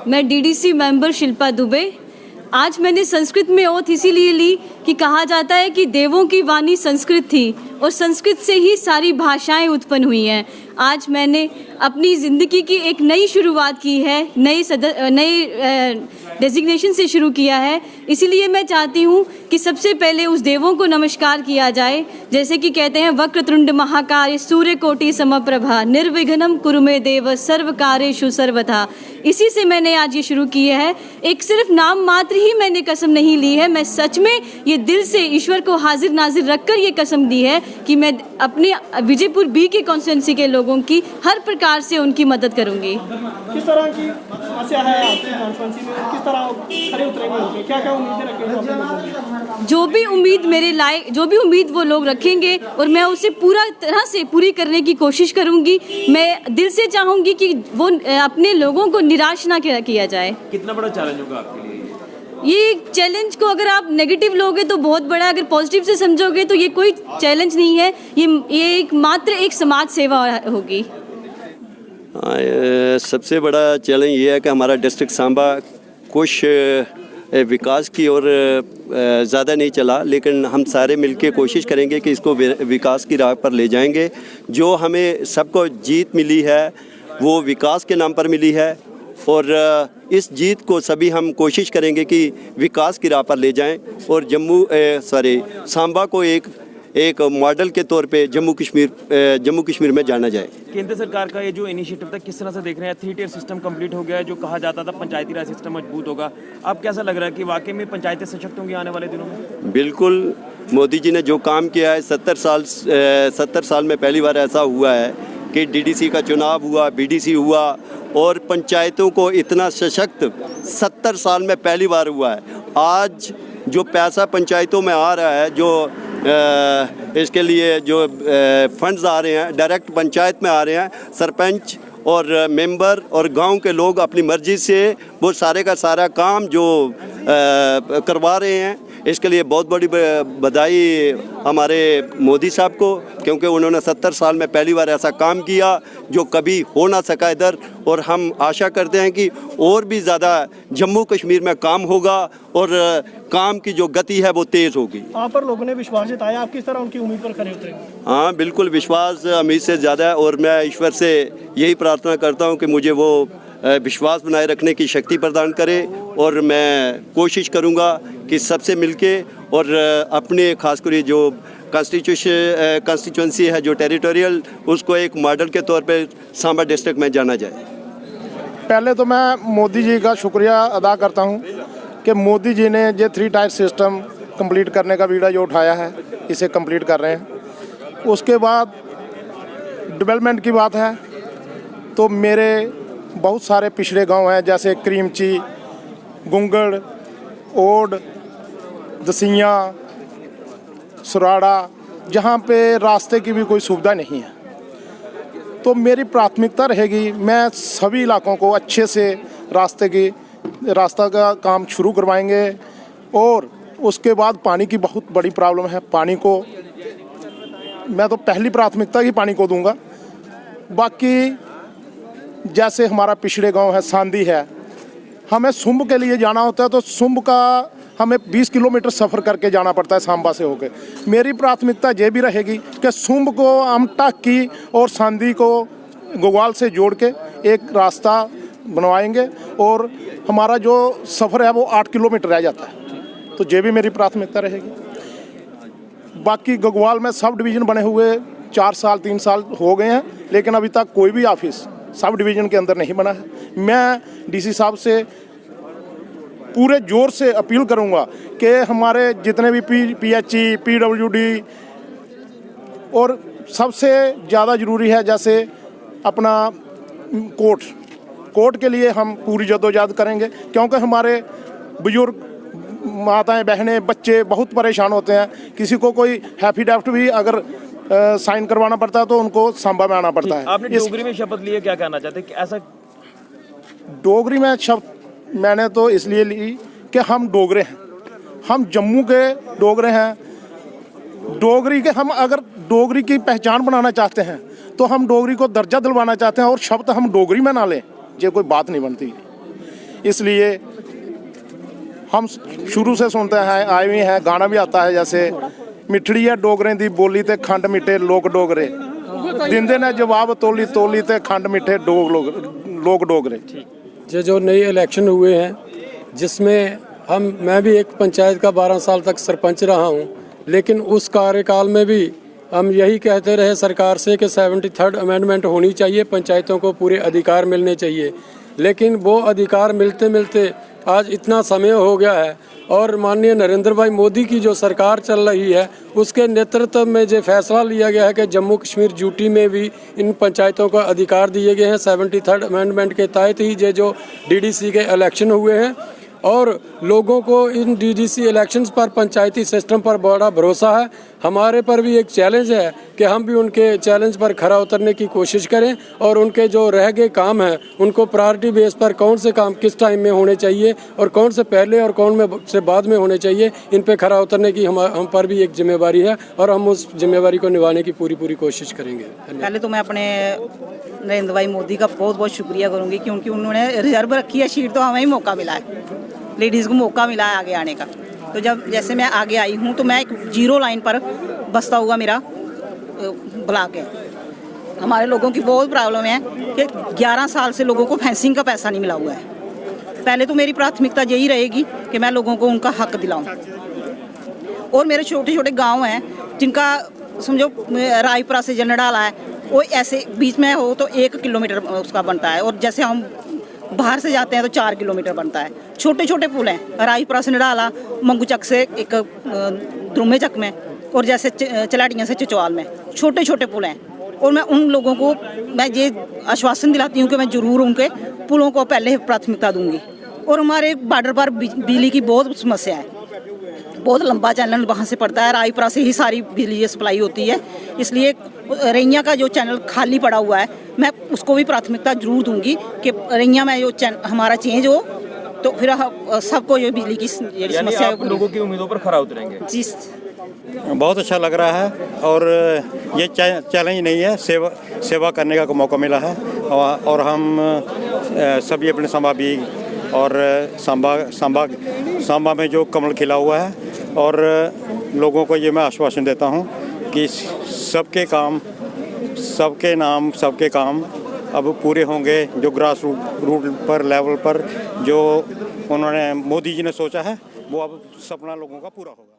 मैं DDC member Shilpa Dubey. आज मैंने संस्कृत में ओथ इसीलिए ली कि कहा जाता है कि देवों की वाणी संस्कृत थी और संस्कृत से ही सारी भाषाएं उत्पन्न हुई हैं। आज मैंने अपनी ज़िंदगी की एक नई शुरुआत की है, नई डेजिग्नेशन से शुरू किया है। इसीलिए मैं चाहती हूँ कि सबसे पहले उस देवों को नमस्कार किया जाए, जैसे कि कहते हैं वक्रतुंड महाकाय सूर्यकोटि समप्रभा निर्विघ्नं कुरु मे देव सर्वकार्येषु सर्वथा। इसी से मैंने आज ये शुरू किया है। एक सिर्फ नाम मात्र ही मैंने कसम नहीं ली है, मैं सच में ये दिल से ईश्वर को हाजिर नाजिर रखकर ये कसम दी है कि मैं अपने विजयपुर बी के कॉन्स्टिट्यूंसी के लोगों की हर प्रकार से उनकी मदद करूंगी। किस तरह की समस्या है आपकी कॉन्स्टिट्यूंसी में, किस तरह खड़े उतरेंगे, क्या उम्मीदें रखेंगे? जो भी उम्मीद वो लोग रखेंगे और मैं उसे पूरा तरह से पूरी करने की कोशिश करूंगी। मैं दिल से चाहूंगी कि वो अपने लोगों को निराश ना किया जाए। कितना बड़ा चैलेंज होगा आपके लिए ये चैलेंज को अगर आप नेगेटिव लोगे तो बहुत बड़ा, अगर पॉजिटिव से समझोगे तो ये कोई चैलेंज नहीं है, ये एक समाज सेवा होगी। सबसे बड़ा चैलेंज ये है कि हमारा डिस्ट्रिक्ट सांबा कुछ विकास की ओर ज़्यादा नहीं चला, लेकिन हम सारे मिलके कोशिश करेंगे कि इसको विकास की राह पर ले जाएंगे। जो हमें सबको जीत मिली है वो विकास के नाम पर मिली है और इस जीत को सभी हम कोशिश करेंगे कि विकास की राह पर ले जाएं और सांबा को एक मॉडल के तौर पे जम्मू कश्मीर में जाना जाए। केंद्र सरकार का ये जो इनिशिएटिव था किस तरह से देख रहे हैं? 3 टियर सिस्टम कंप्लीट हो गया है, जो कहा जाता था पंचायती राज सिस्टम मजबूत होगा। अब कैसा लग रहा है कि वाकई में पंचायतें सशक्त होंगी आने वाले दिनों में? बिल्कुल, मोदी जी ने जो काम किया है 70 साल में पहली बार ऐसा हुआ है कि डीडीसी का चुनाव हुआ, बीडीसी हुआ और पंचायतों को इतना सशक्त 70 साल में पहली बार हुआ है। आज जो पैसा पंचायतों में आ रहा है, जो इसके लिए जो फंड्स आ रहे हैं डायरेक्ट पंचायत में आ रहे हैं, सरपंच और मेंबर और गांव के लोग अपनी मर्ज़ी से वो सारे का सारा काम जो करवा रहे हैं, इसके लिए बहुत बड़ी बधाई हमारे मोदी साहब को, क्योंकि उन्होंने 70 साल में पहली बार ऐसा काम किया जो कभी हो ना सका इधर। और हम आशा करते हैं कि और भी ज़्यादा जम्मू कश्मीर में काम होगा और काम की जो गति है वो तेज़ होगी। आप पर लोगों ने विश्वास जताया, आप किस तरह उनकी उम्मीद पर खड़े उतरेंगे? हाँ बिल्कुल, विश्वास उम्मीद से ज़्यादा है और मैं ईश्वर से यही प्रार्थना करता हूँ कि मुझे वो विश्वास बनाए रखने की शक्ति प्रदान करे और मैं कोशिश करूँगा कि सबसे मिलके और अपने खासकर जो कॉन्स्टिट्यूंसी है जो टेरिटोरियल, उसको एक मॉडल के तौर पे सांबा डिस्ट्रिक्ट में जाना जाए। पहले तो मैं मोदी जी का शुक्रिया अदा करता हूं कि मोदी जी ने ये 3 टायर सिस्टम कंप्लीट करने का बीड़ा जो उठाया है, इसे कंप्लीट कर रहे हैं। उसके बाद डेवलपमेंट की बात है तो मेरे बहुत सारे पिछड़े गांव हैं, जैसे क्रीमची, गुंगड़, ओड, दसिया, सुराड़ा, जहां पे रास्ते की भी कोई सुविधा नहीं है। तो मेरी प्राथमिकता रहेगी, मैं सभी इलाकों को अच्छे से रास्ता का काम शुरू करवाएंगे। और उसके बाद पानी की बहुत बड़ी प्रॉब्लम है, पानी को मैं तो पहली प्राथमिकता ही पानी को दूंगा। बाकी जैसे हमारा पिछड़े गांव है, सांदी है, हमें सुंब के लिए जाना होता है तो सुंब का हमें 20 किलोमीटर सफ़र करके जाना पड़ता है सांबा से होकर। मेरी प्राथमिकता ये भी रहेगी कि सुंब को हम टाकी और सांदी को गोगवाल से जोड़ के एक रास्ता बनवाएंगे और हमारा जो सफ़र है वो 8 किलोमीटर रह जाता है, तो ये भी मेरी प्राथमिकता रहेगी। बाकी गोगवाल में सब डिवीज़न बने हुए 4 साल 3 साल हो गए हैं, लेकिन अभी तक कोई भी ऑफिस सब डिवीज़न के अंदर नहीं बना है। मैं डीसी साहब से पूरे जोर से अपील करूंगा कि हमारे जितने भी पीएचई, पीडब्ल्यूडी और सबसे ज़्यादा ज़रूरी है जैसे अपना कोर्ट के लिए हम पूरी जद्दोजहद करेंगे, क्योंकि हमारे बुजुर्ग, माताएं, बहनें, बच्चे बहुत परेशान होते हैं। किसी को कोई एफिडेविट भी अगर साइन करवाना पड़ता है तो उनको सांबा में आना पड़ता है। आपने डोगरी में शपथ ली है, क्या कहना चाहते हैं? ऐसा डोगरी में शपथ मैंने तो इसलिए ली कि हम डोगरे हैं, हम जम्मू के डोगरे हैं। डोगरी के हम अगर डोगरी की पहचान बनाना चाहते हैं तो हम डोगरी को दर्जा दिलवाना चाहते हैं और शब्द हम डोगरी में ना लें, ये कोई बात नहीं बनती। इसलिए हम शुरू से सुनते हैं, आए हुए हैं, गाना भी आता है जैसे मिठड़ी है डोगरें दी बोली ते खंड मिठे लोग डोगरे, दिंदे ने जवाब तोली तोली ते खंड मिठे लोग डोगरे। ये जो नए इलेक्शन हुए हैं जिसमें मैं भी एक पंचायत का 12 साल तक सरपंच रहा हूँ, लेकिन उस कार्यकाल में भी हम यही कहते रहे सरकार से कि 73rd अमेंडमेंट होनी चाहिए, पंचायतों को पूरे अधिकार मिलने चाहिए। लेकिन वो अधिकार मिलते मिलते आज इतना समय हो गया है और माननीय नरेंद्र भाई मोदी की जो सरकार चल रही है उसके नेतृत्व में जो फैसला लिया गया है कि जम्मू कश्मीर यूटी में भी इन पंचायतों को अधिकार दिए गए हैं। 73rd अमेंडमेंट के तहत ही ये जो डीडीसी के इलेक्शन हुए हैं और लोगों को इन डीडीसी इलेक्शंस पर, पंचायती सिस्टम पर बड़ा भरोसा है। हमारे पर भी एक चैलेंज है कि हम भी उनके चैलेंज पर खरा उतरने की कोशिश करें और उनके जो रह गए काम हैं उनको प्रायोरिटी बेस पर कौन से काम किस टाइम में होने चाहिए और कौन से पहले और कौन में से बाद में होने चाहिए, इन पे खरा उतरने की हम पर भी एक जिम्मेवारी है और हम उस जिम्मेवारी को निभाने की पूरी कोशिश करेंगे। पहले तो मैं अपने नरेंद्र भाई मोदी का बहुत बहुत शुक्रिया करूँगी क्योंकि उन्होंने रिजर्व रखी है सीट, तो हमें ही मौका मिला है, लेडीज़ को मौका मिला है आगे आने का। तो जब जैसे मैं आगे आई हूँ तो मैं एक 0 लाइन पर बसता हुआ मेरा ब्लॉक है। हमारे लोगों की बहुत प्रॉब्लम है कि 11 साल से लोगों को फेंसिंग का पैसा नहीं मिला हुआ है। पहले तो मेरी प्राथमिकता यही रहेगी कि मैं लोगों को उनका हक दिलाऊं। और मेरे छोटे छोटे गांव हैं जिनका समझो रायपुरा से जनडाला है, वो ऐसे बीच में हो तो 1 किलोमीटर उसका बनता है, और जैसे हम बाहर से जाते हैं तो 4 किलोमीटर बनता है। छोटे छोटे पुल हैं, रायपुरा से नडाला, मंगूचक से एक द्रुमे चक में, और जैसे चलाटियाँ से चिचवाल में छोटे छोटे पुल हैं। और मैं उन लोगों को मैं ये आश्वासन दिलाती हूँ कि मैं ज़रूर उनके पुलों को पहले प्राथमिकता दूंगी। और हमारे बॉर्डर पर बिजली की बहुत समस्या है, बहुत लंबा चैनल वहाँ से पड़ता है, रायपुरा से ही सारी बिजली सप्लाई होती है, इसलिए रैया का जो चैनल खाली पड़ा हुआ है मैं उसको भी प्राथमिकता जरूर दूंगी कि रैया में जो हमारा चेंज हो तो फिर सबको जो बिजली की समस्या है लोगों की उम्मीदों पर खरा उतरेंगे। जी बहुत अच्छा लग रहा है और ये चैलेंज नहीं है, सेवा करने का मौका मिला है और हम सभी अपने सांबा भी और सांबा में जो कमल खिला हुआ है, और लोगों को ये मैं आश्वासन देता हूँ कि सबके काम, सबके नाम, सबके काम अब पूरे होंगे। जो ग्रास रूट पर लेवल पर जो उन्होंने मोदी जी ने सोचा है वो अब सपना लोगों का पूरा होगा।